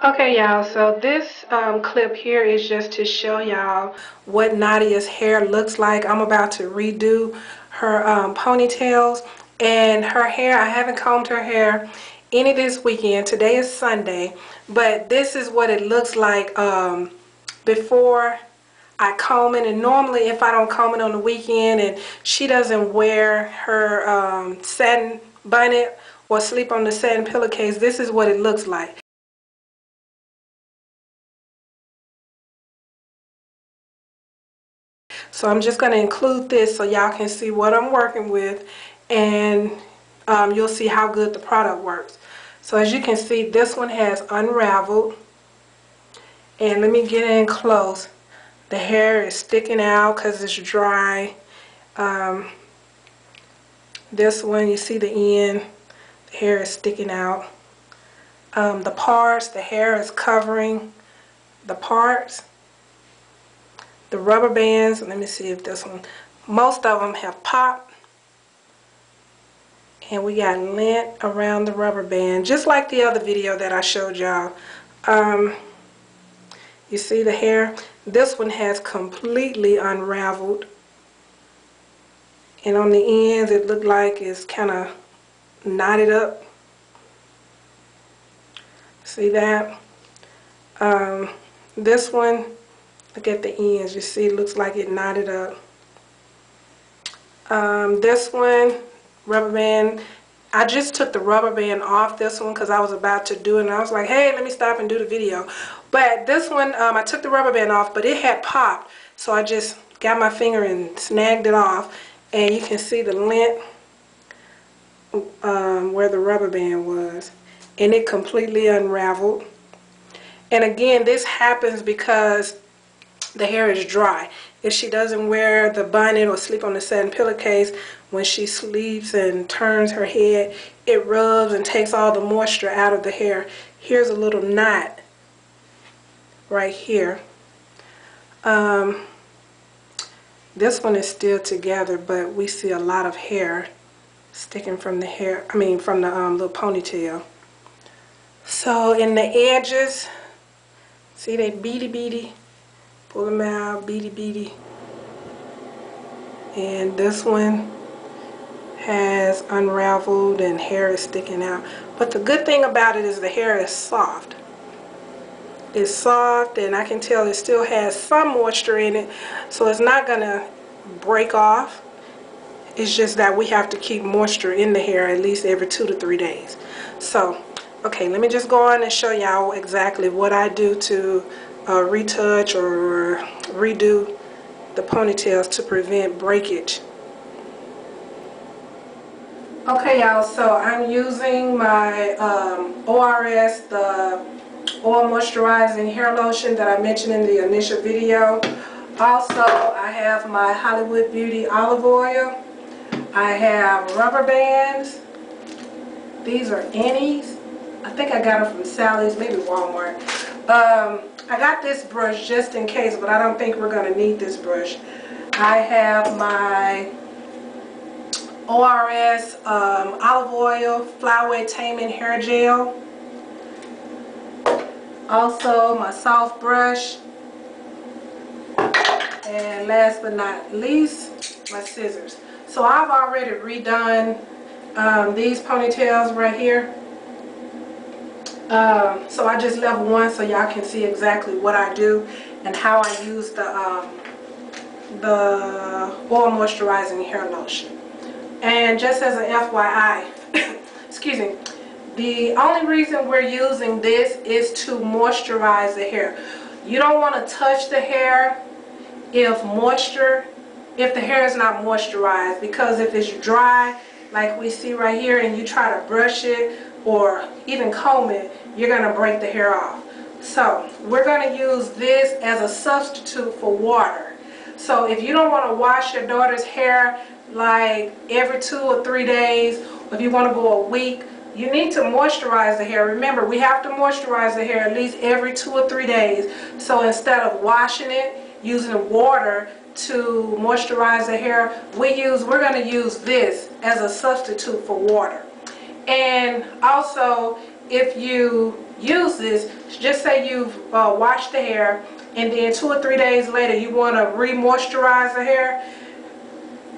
Okay, y'all, so this clip here is just to show y'all what Nadia's hair looks like. I'm about to redo her ponytails, and her hair, I haven't combed her hair any this weekend. Today is Sunday, but this is what it looks like before I comb it. And normally if I don't comb it on the weekend and she doesn't wear her satin bonnet or sleep on the satin pillowcase, this is what it looks like. So I'm just going to include this so y'all can see what I'm working with, and you'll see how good the product works. So as you can see, this one has unraveled, and let me get in close. The hair is sticking out because it's dry. This one, you see the end, the hair is sticking out. The parts, the hair is covering the parts. The rubber bands, let me see if this one, most of them have popped. And we got lint around the rubber band, just like the other video that I showed y'all. You see the hair? This one has completely unraveled. And on the ends, it looked like it's kind of knotted up. See that? This one, look at the ends. You see, it looks like it knotted up. This one, rubber band, I just took the rubber band off this one because I was about to do it, and I was like, hey, let me stop and do the video. But this one, I took the rubber band off, but it had popped, so I just got my finger and snagged it off, and you can see the lint where the rubber band was, and it completely unraveled. And again, this happens because the hair is dry. If she doesn't wear the bonnet or sleep on the satin pillowcase, when she sleeps and turns her head, it rubs and takes all the moisture out of the hair. Here's a little knot right here. This one is still together, but we see a lot of hair sticking from the hair, from the little ponytail. So in the edges, see that beady? Pull them out, beady. And this one has unraveled and hair is sticking out. But the good thing about it is the hair is soft. It's soft, and I can tell it still has some moisture in it, so it's not gonna break off. It's just that we have to keep moisture in the hair at least every 2 to 3 days. So, okay, let me just go on and show y'all exactly what I do to retouch or redo the ponytails to prevent breakage. Okay, y'all, so I'm using my ORS, the Oil Moisturizing Hair Lotion that I mentioned in the initial video. Also, I have my Hollywood Beauty Olive Oil. I have rubber bands. These are Annie's. I think I got them from Sally's, maybe Walmart. I got this brush just in case, but I don't think we're going to need this brush. I have my ORS olive oil Flyway Taming hair gel. Also my soft brush. And last but not least, my scissors. So I've already redone these ponytails right here. So I just left one so y'all can see exactly what I do and how I use the Oil Moisturizing Hair Lotion. And just as an FYI, excuse me, the only reason we're using this is to moisturize the hair. You don't want to touch the hair if the hair is not moisturized, because if it's dry like we see right here and you try to brush it or even comb it, you're going to break the hair off. So we're going to use this as a substitute for water. So if you don't want to wash your daughter's hair like every 2 or 3 days, or if you want to go a week, you need to moisturize the hair. Remember, we have to moisturize the hair at least every 2 or 3 days. So instead of washing it, using water to moisturize the hair, we're going to use this as a substitute for water. And also, if you use this, just say you've washed the hair and then 2 or 3 days later you want to re-moisturize the hair.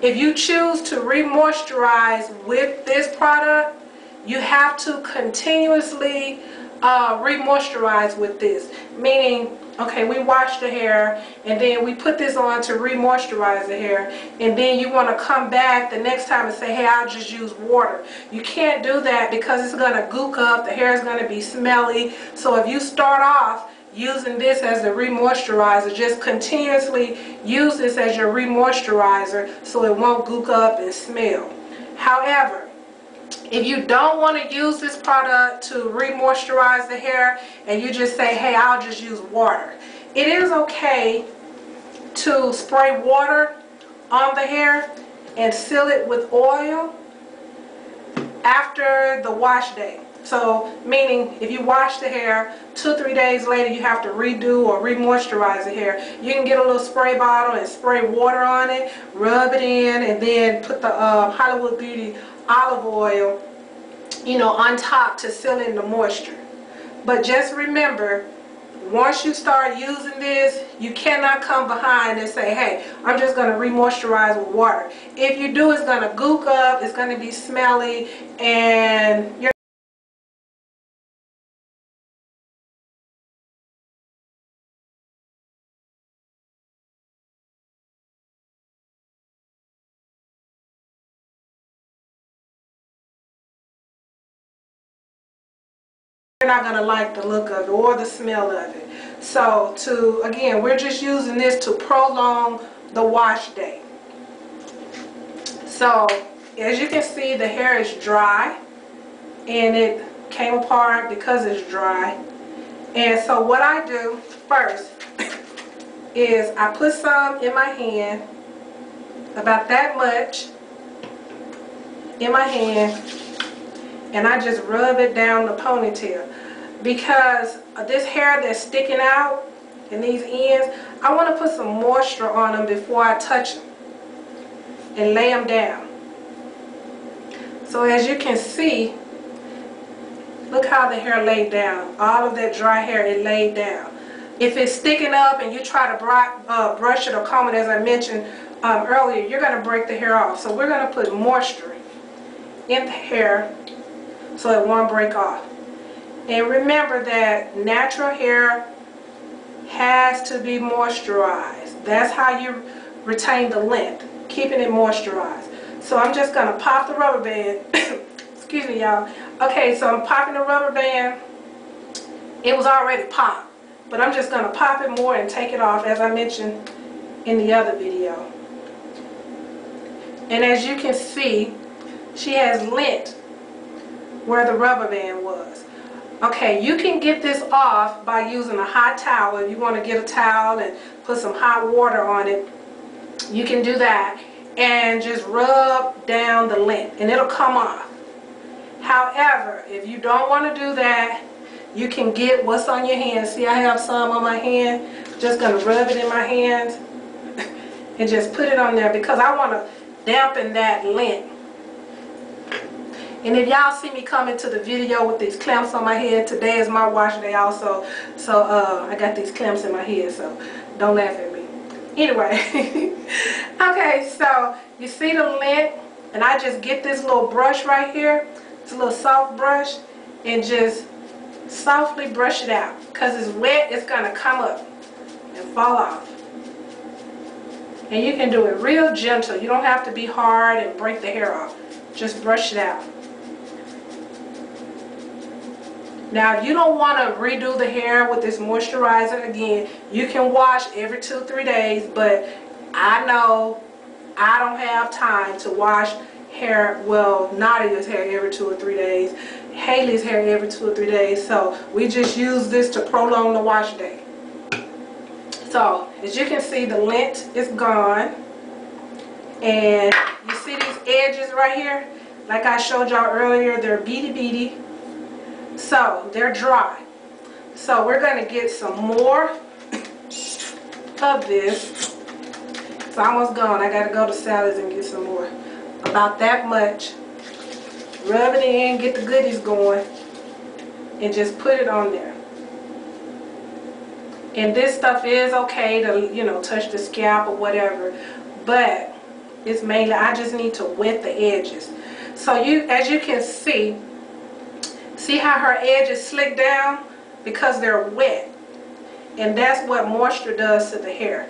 If you choose to re-moisturize with this product, you have to continuously re-moisturize with this. Meaning, okay, we wash the hair and then we put this on to re-moisturize the hair, and then you want to come back the next time and say, hey, I'll just use water. You can't do that because it's going to gook up, the hair is going to be smelly. So if you start off using this as a re-moisturizer, just continuously use this as your re-moisturizer so it won't gook up and smell. However, if you don't want to use this product to re-moisturize the hair and you just say, hey, I'll just use water, it is okay to spray water on the hair and seal it with oil after the wash day. So meaning if you wash the hair 2 or 3 days later, you have to redo or re-moisturize the hair, you can get a little spray bottle and spray water on it, rub it in, and then put the Hollywood Beauty olive oil, you know, on top to seal in the moisture. But just remember, once you start using this, you cannot come behind and say, hey, I'm just going to re-moisturize with water. If you do, it's going to gook up, it's going to be smelly, and you're not going to like the look of it or the smell of it. So again, we're just using this to prolong the wash day. So as you can see, the hair is dry and it came apart because it's dry. And so what I do first is I put some in my hand, about that much in my hand, and I just rub it down the ponytail, because this hair that's sticking out in these ends, I want to put some moisture on them before I touch them and lay them down. So as you can see, look how the hair laid down. All of that dry hair, it laid down. If it's sticking up and you try to brush it or comb it, as I mentioned earlier, you're going to break the hair off. So we're going to put moisture in the hair so it won't break off. And remember that natural hair has to be moisturized. That's how you retain the length, keeping it moisturized. So I'm just going to pop the rubber band. Excuse me, y'all. Okay, so I'm popping the rubber band. It was already popped, but I'm just going to pop it more and take it off, as I mentioned in the other video. And as you can see, she has lint where the rubber band was. Okay, you can get this off by using a hot towel. If you want to get a towel and put some hot water on it, you can do that and just rub down the lint and it'll come off. However, if you don't want to do that, you can get what's on your hand. See, I have some on my hand. Just going to rub it in my hands and just put it on there because I want to dampen that lint. And if y'all see me coming to the video with these clamps on my head, today is my wash day also. So I got these clamps in my head, so don't laugh at me. Anyway, okay, so you see the lint, and I just get this little brush right here, it's a little soft brush, and just softly brush it out. Because it's wet, it's going to come up and fall off. And you can do it real gentle. You don't have to be hard and break the hair off. Just brush it out. Now, if you don't want to redo the hair with this moisturizer, again, you can wash every 2 or 3 days, but I know I don't have time to wash hair, well, Nadia's hair every 2 or 3 days, Haley's hair every 2 or 3 days, so we just use this to prolong the wash day. So, as you can see, the lint is gone, and you see these edges right here? Like I showed y'all earlier, they're beady. So they're dry. So we're going to get some more of this. It's almost gone. I got to go to Sally's and get some more. About that much. Rub it in, get the goodies going. and just put it on there. And this stuff is okay to, you know, touch the scalp or whatever, but it's mainly, I just need to wet the edges. So as you can see how her edges slick down? Because they're wet. And that's what moisture does to the hair.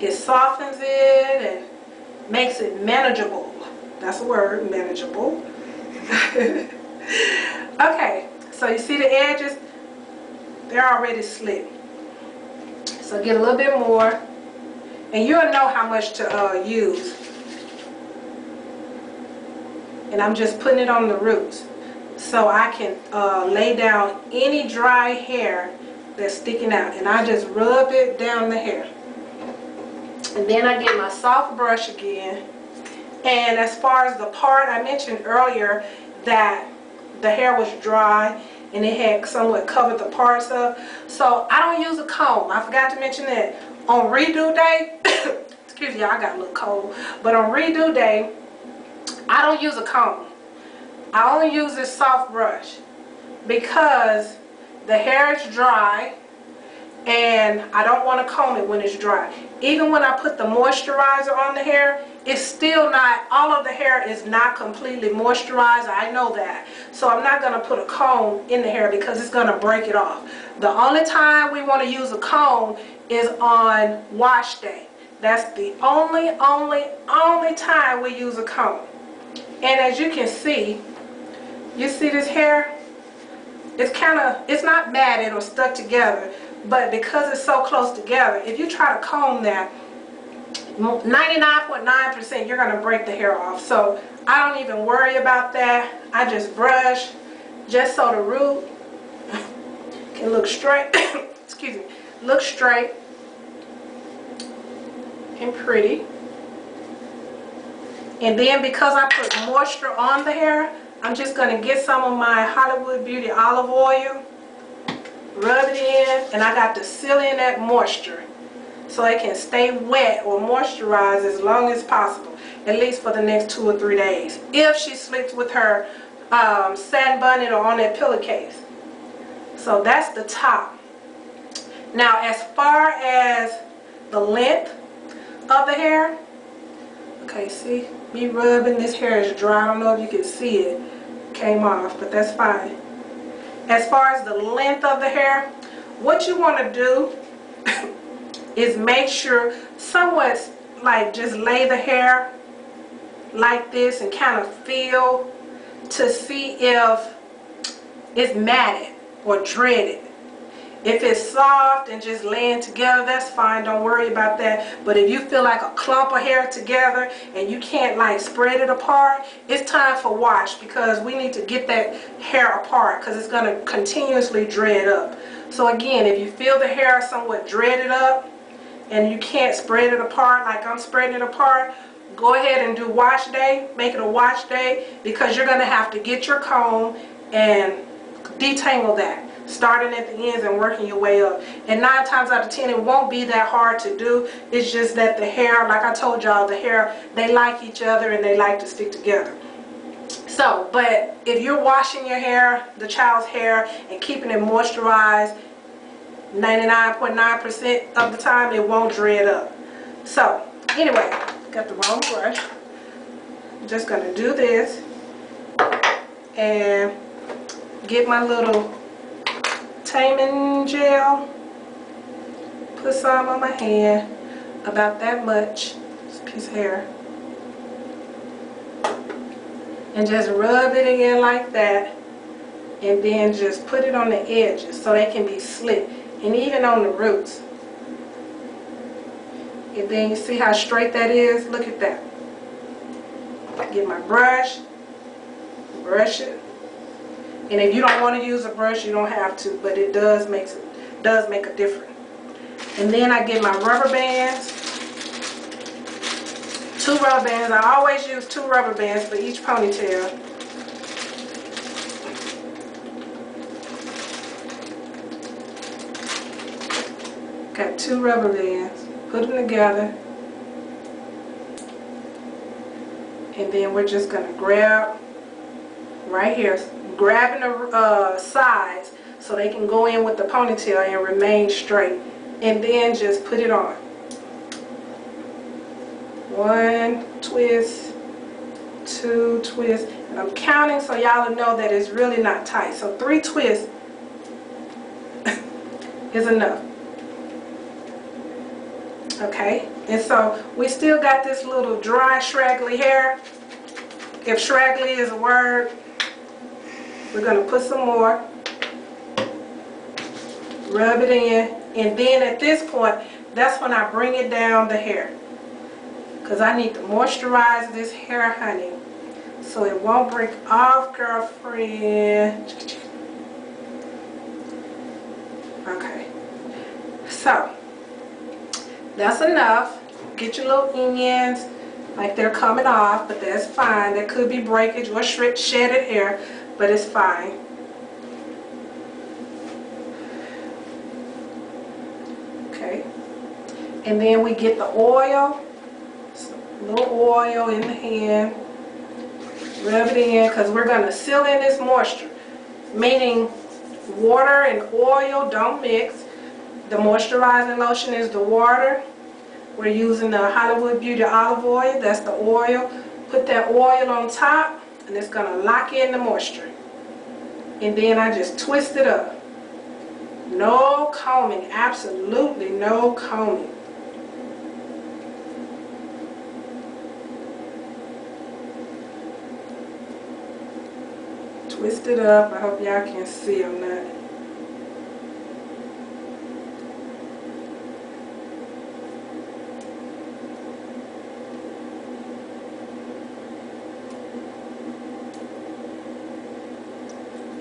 It softens it and makes it manageable. That's a word, manageable. Okay, so you see the edges? They're already slick. So get a little bit more, and you'll know how much to use. And I'm just putting it on the roots so I can lay down any dry hair that's sticking out, and I just rub it down the hair. And then I get my soft brush again. And as far as the part, I mentioned earlier that the hair was dry and it had somewhat covered the parts up. So I don't use a comb. I forgot to mention that. On redo day, excuse me, I got a little cold, but on redo day, I don't use a comb. I only use this soft brush because the hair is dry and I don't want to comb it when it's dry. Even when I put the moisturizer on the hair, it's still not, all of the hair is not completely moisturized. I know that. So I'm not going to put a comb in the hair because it's going to break it off. The only time we want to use a comb is on wash day. That's the only time we use a comb. And as you can see, you see this hair? It's not matted or stuck together, but because it's so close together, if you try to comb that, 99.9% you're going to break the hair off. So I don't even worry about that. I just brush just so the root can look straight. Excuse me, look straight and pretty. And then because I put moisture on the hair, I'm just going to get some of my Hollywood Beauty olive oil, rub it in, and I got to seal in that moisture so it can stay wet or moisturized as long as possible, at least for the next 2 or 3 days, if she sleeps with her satin bonnet or on that pillowcase. So that's the top. Now as far as the length of the hair, okay, see me rubbing, this hair is dry. I don't know if you can see it, came off, but that's fine. As far as the length of the hair, what you want to do is make sure somewhat, like, just lay the hair like this and kind of feel to see if it's matted or dreaded. If it's soft and just laying together, that's fine, don't worry about that. But if you feel like a clump of hair together and you can't like spread it apart, it's time for wash, because we need to get that hair apart because it's going to continuously dread up. So again, if you feel the hair somewhat dreaded up and you can't spread it apart like I'm spreading it apart, go ahead and do wash day. Make it a wash day, because you're going to have to get your comb and detangle that, starting at the ends and working your way up. And 9 times out of 10 it won't be that hard to do. It's just that the hair, like I told y'all, the hair, they like each other and they like to stick together. So, but if you're washing your hair, the child's hair, and keeping it moisturized 99.9% of the time, it won't dread up. So anyway, got the wrong brush. I'm just going to do this and get my little taming gel, put some on my hand, about that much, this piece of hair, and just rub it in like that, and then just put it on the edges so they can be slick, and even on the roots. And then you see how straight that is? Look at that. Get my brush, brush it. And if you don't want to use a brush, you don't have to, but it does make a difference. And then I get my rubber bands, 2 rubber bands. I always use 2 rubber bands for each ponytail. Got 2 rubber bands, put them together, and then we're just going to grab right here, grabbing the sides so they can go in with the ponytail and remain straight. And then just put it on. One twist, two twists, and I'm counting so y'all will know that it's really not tight. So 3 twists is enough. Okay, and so we still got this little dry, straggly hair. If straggly is a word, we're going to put some more, rub it in, and then at this point, that's when I bring it down the hair. Because I need to moisturize this hair, honey, so it won't break off, girlfriend. Okay, so that's enough. Get your little ends like they're coming off, but that's fine. There could be breakage or shedded hair, but it's fine. Okay, and then we get the oil, a little oil in the hand, rub it in, because we're going to seal in this moisture, meaning water and oil don't mix. The moisturizing lotion is the water. We're using the Hollywood Beauty olive oil, that's the oil. Put that oil on top, and it's going to lock in the moisture. And then I just twist it up. No combing, absolutely no combing. Twist it up. I hope y'all can see I'm not.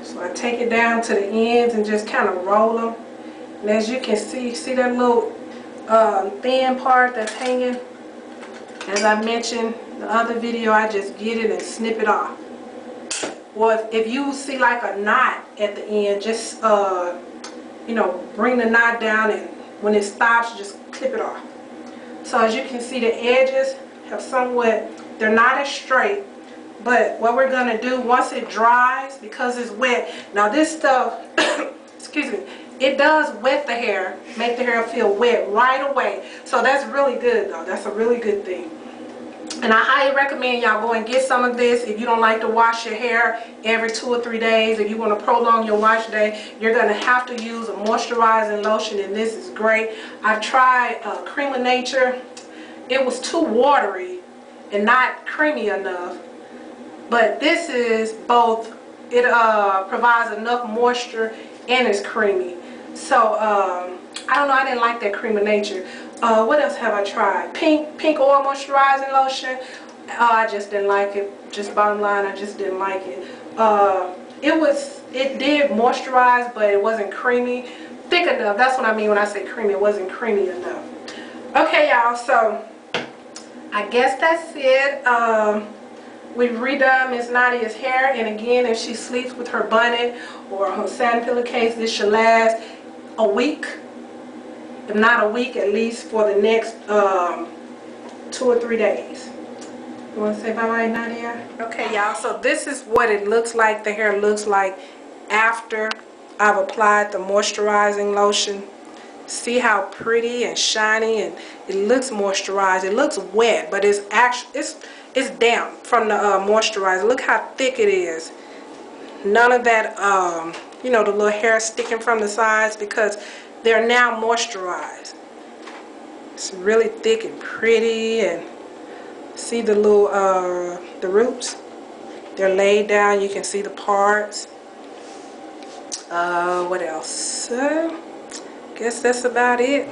So I take it down to the ends and just kind of roll them. And as you can see that little thin part that's hanging? As I mentioned in the other video, I just get it and snip it off. Or if you see like a knot at the end, just you know, bring the knot down, and when it stops, just clip it off. So as you can see, the edges have somewhat, they're not as straight. But what we're going to do once it dries, because it's wet, now this stuff, excuse me, it does wet the hair, make the hair feel wet right away. So that's really good though, that's a really good thing. And I highly recommend y'all go and get some of this. If you don't like to wash your hair every 2 or 3 days, if you want to prolong your wash day, you're going to have to use a moisturizing lotion, and this is great. I've tried Cream of Nature. It was too watery and not creamy enough. But this is both, it provides enough moisture and it's creamy. So, I don't know, I didn't like that Cream of Nature. What else have I tried? Pink Oil Moisturizing Lotion. I just didn't like it. Just bottom line, I just didn't like it. It did moisturize, but it wasn't creamy. Thick enough. That's what I mean when I say creamy. It wasn't creamy enough. Okay, y'all, so I guess that's it. We've redone Miss Nadia's hair, and again, if she sleeps with her bonnet or her satin pillowcase, this should last a week. If not a week, at least for the next 2 or 3 days. You want to say bye-bye, Nadia? Okay, y'all, so this is what it looks like, the hair looks like after I've applied the moisturizing lotion. See how pretty and shiny, and it looks moisturized. It looks wet, but it's actually, it's damp from the moisturizer. Look how thick it is. None of that, you know, the little hair sticking from the sides, because they're now moisturized. It's really thick and pretty, and see the little, the roots? They're laid down. You can see the parts. What else? Guess that's about it.